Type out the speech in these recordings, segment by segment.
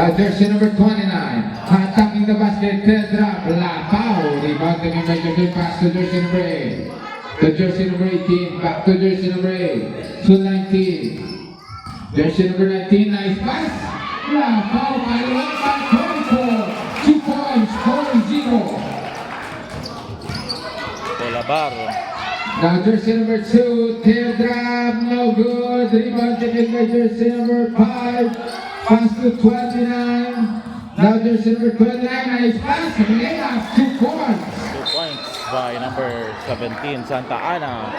Now jersey number 29, attacking the basket, Pedra Lapao. Rebound taken by jersey, pass to jersey number 8. To jersey number 18, back to jersey number 8. To 19. Jersey number 19, nice pass. Lapao, Marilyn by 24. 2 points, 4-0. Labar. Now jersey number 2, teardrop, no good. Rebound taken by jersey number 5. Pass to 29. Now jersey number 29, nice pass. Layup, 2 points. 2 points by number 17, Santa Ana.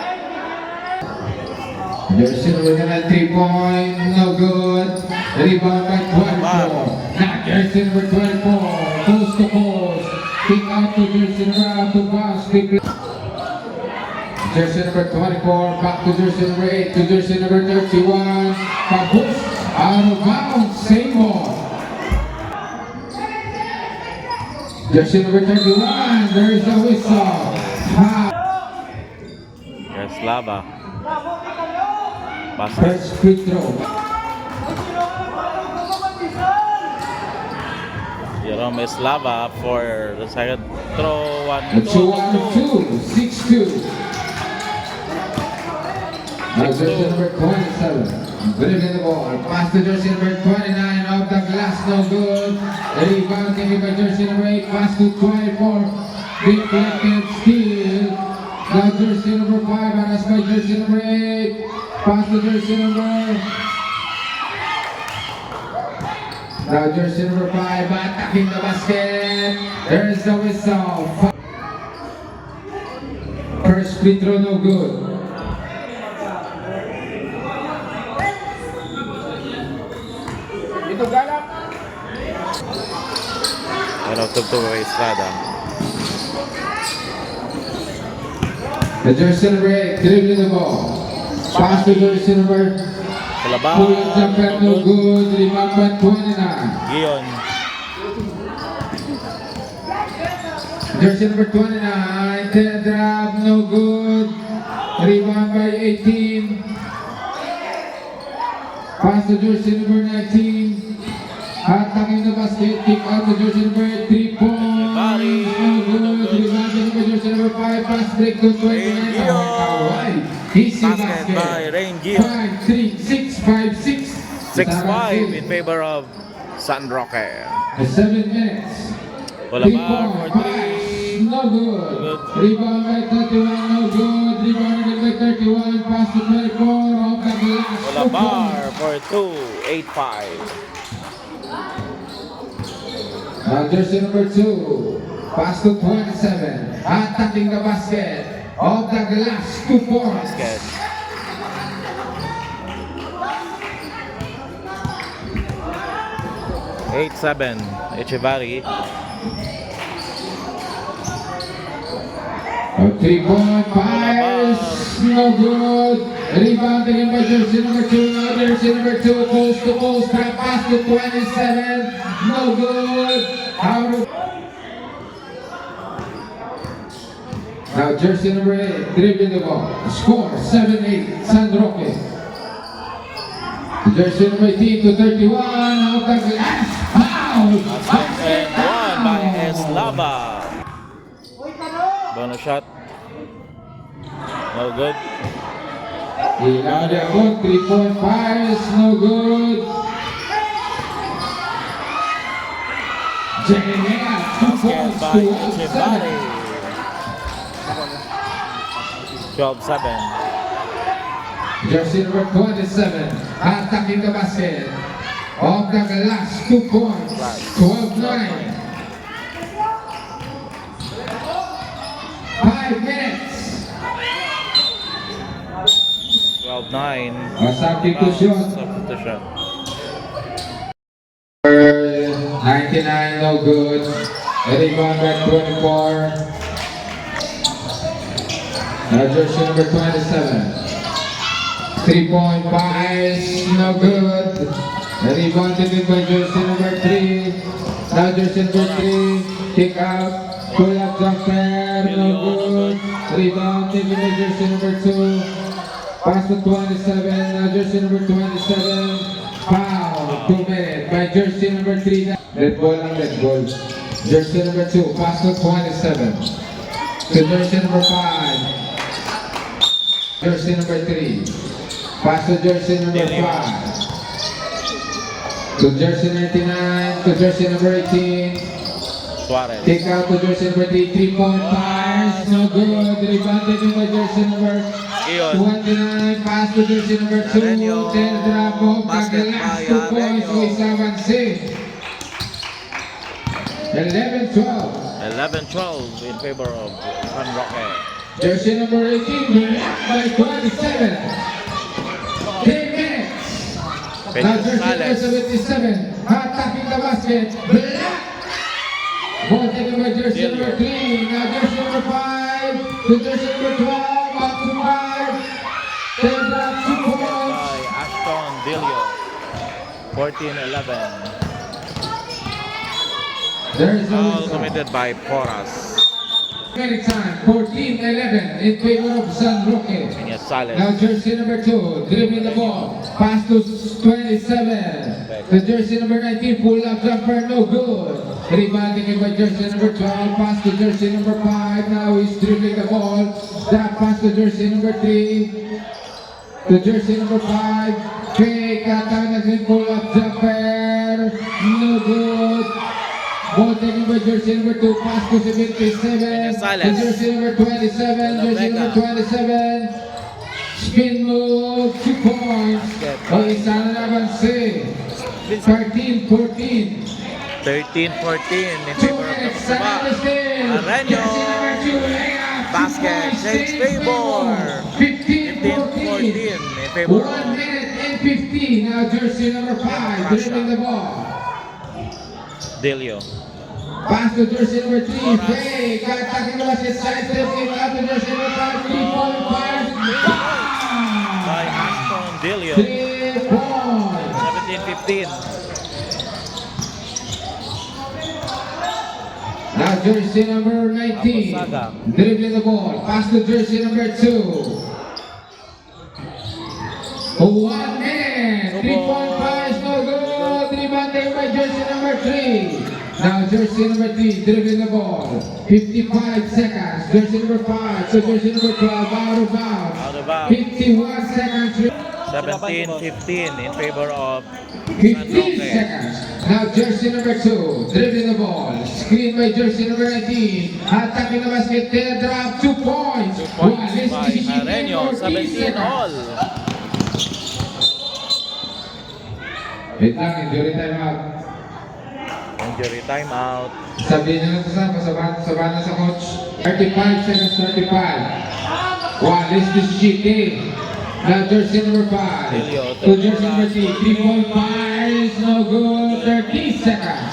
Jersey number 9, 3-point, no good. Rebound by 24. Now jersey number 24, coast to coast. Kick out to jersey number out to pass. Jersey number 24, back to jersey number 8, to jersey number 31. Papush, out of bounds, same ball. Jersey number 31, there is a whistle. Yes, Lava. Pass. First free throw. Jerome Eslava for the second throw. 1-2. 2-1-2, 6-2. Now jersey number 27, dribbling the ball, pass to jersey number 29, off the glass, no good. Rebound taken by jersey number 8, pass to 24, deflected, steal. Now jersey number 5, harassed by jersey number 8, pass to jersey number. Now jersey number 5, attacking the basket. There is the whistle. First free throw, no good. Pero tugtog kay Estrada. The jersey number 8, dribbling the ball. Pass to jersey number. Labar. Pull jumper, no good. Rebound by 29. Gion. Jersey number 29, teardrop, no good. Rebound by 18. Pass to jersey number 19. Attacking the basket, kick out to jersey number 8, 3 points. No good. Rebound by jersey number 5, pass break to 29. Alright, easy Basket by basket. Rain Gion. 5-3, 6-5-6. 6-5 in favor of San Roque. 7 minutes. Labar for 3. No good. Rebound by 31, no good. Rebound again by 31, pass to 24, off the glass. Labar for 2. 8-5. Now jersey number 2, pass to 27, attacking the basket, off the glass, 2 points. Basket. (8-7) Echevarri. A 3-point fires, no good. Rebound again by jersey number 2, now jersey number 2, coast to coast, pass to 27, no good. Out of. Now jersey number 8, dribbling the ball, score 7-8, San Roque. Jersey number 18 to 31, out the glass, foul. And one by Eslava. Bonus shot. No good. Another good 3-point fires, no good. Jeremiah, 2 Basket points by to Echevarri. 7. 12-7. Jersey number 27, attacking the basket. Off the glass, 2 points, 12-9. 5 minutes. 12-9. Substitution. Substitution. 99, no good. Rebound by 24. Now jersey number 27. 3-point fires, no good. Rebound taken by jersey number 3. Now jersey number 3. Kick out. Pull up jumper, no good. Rebound taken by jersey number 2. Pass to 27. Now jersey number 27. Foul. 2 minutes by jersey number 3. Red ball ang red ball. Jersey number 2. Pass to 27. To jersey number 5. Jersey number 3. Pass to jersey number 5. To jersey 99. To jersey number 18. Suarez. Take out to jersey number 3. 3-point fires. No good. Rebounded by jersey number Iyon. 29. Pass to jersey number 2. Arenio. Then drop off. Basket The last by 2 points. Arenio. With 7-6. 11-12. 11-12 in favor of San Roque. Jersey number 18. By 27. 10 minutes. Now jersey number 77. Attacking the basket. Black. Ball taken by jersey number 3. Now jersey number 5. To jersey number 12. Back to 5. Then drop 2 points. By Ashton Dilio. 14-11. There is Foul no committed by Porras. minute time. 14-11 in favor of San Roque. Peñasales. Now jersey number 2, dribbling the ball, pass to 27. The jersey number 19, pull up jumper, no good. Rebounding by jersey number 12, pass to jersey number 5. Now he's dribbling the ball, drop pass to jersey number 3. To jersey number 5, fake, attack, pull up jumper, no good. Ball taken by jersey number 2, pass to 77. Peñasales. To jersey number 27, jersey number 27. Spin move, 2 points. O isa na naman si 13-14. 13-14 in 2 favor of minutes, Tacloban. another steal. Arenio. Jersey number 2, layup, 2 Basket, points, change in favor. 15-14. 15-14 in favor 1 of minute and 15. Now jersey number 5, dribbling the ball. Delio. Pass to jersey number 3, fake, attacking the basket, side step, kick out to jersey number 5, 3-point fires. By Ashton Delio. 3 points. 17-15. Now jersey number 19, Aposaga. dribbling the ball, pass to jersey number 2. 1 minute, 3-point fires, no good, rebounded by jersey number 3. Now jersey number 3, dribbling the ball, 55 seconds, jersey number 5 to jersey number 12, out of bounds. Out of bounds. 51 seconds, 17-15 in favor of San 15 Roque. seconds. Now jersey number 2, dribbling the ball, screen by jersey number 19, attacking the basket, there drop 2 points. 2 points Let's by finish it in Arenio. 14 17 seconds. all. Wait lang, injury time out. Injury timeout. Sabihin nyo lang sa sabahan na sa coach. 35 seconds, 35. Wallace to GK. Now jersey number 5. Delio, To jersey number 3. 3-point fires, no good. 13 seconds.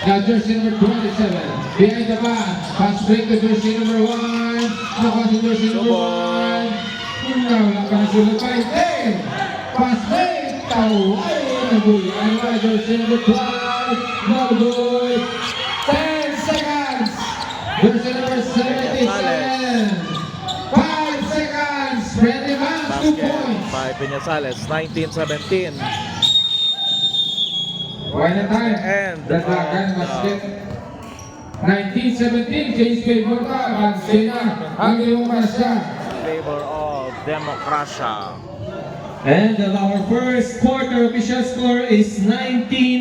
Now jersey number 27. Behind the back. Pass break to jersey number 1. Now pass to jersey number 1. Wala pa na sulat pa. Pass break. Tawai. Nagulian by jersey number 12. No good. 10 seconds. Jersey number 77. 5 seconds. Ready man, 2 Basket points. by Peñasales. 19-17. Why na time? And, Dagdagan basket. 19-17, change favor ka. Advance na. Ang iyong masya. In favor of Democracia. And our first quarter official score is 19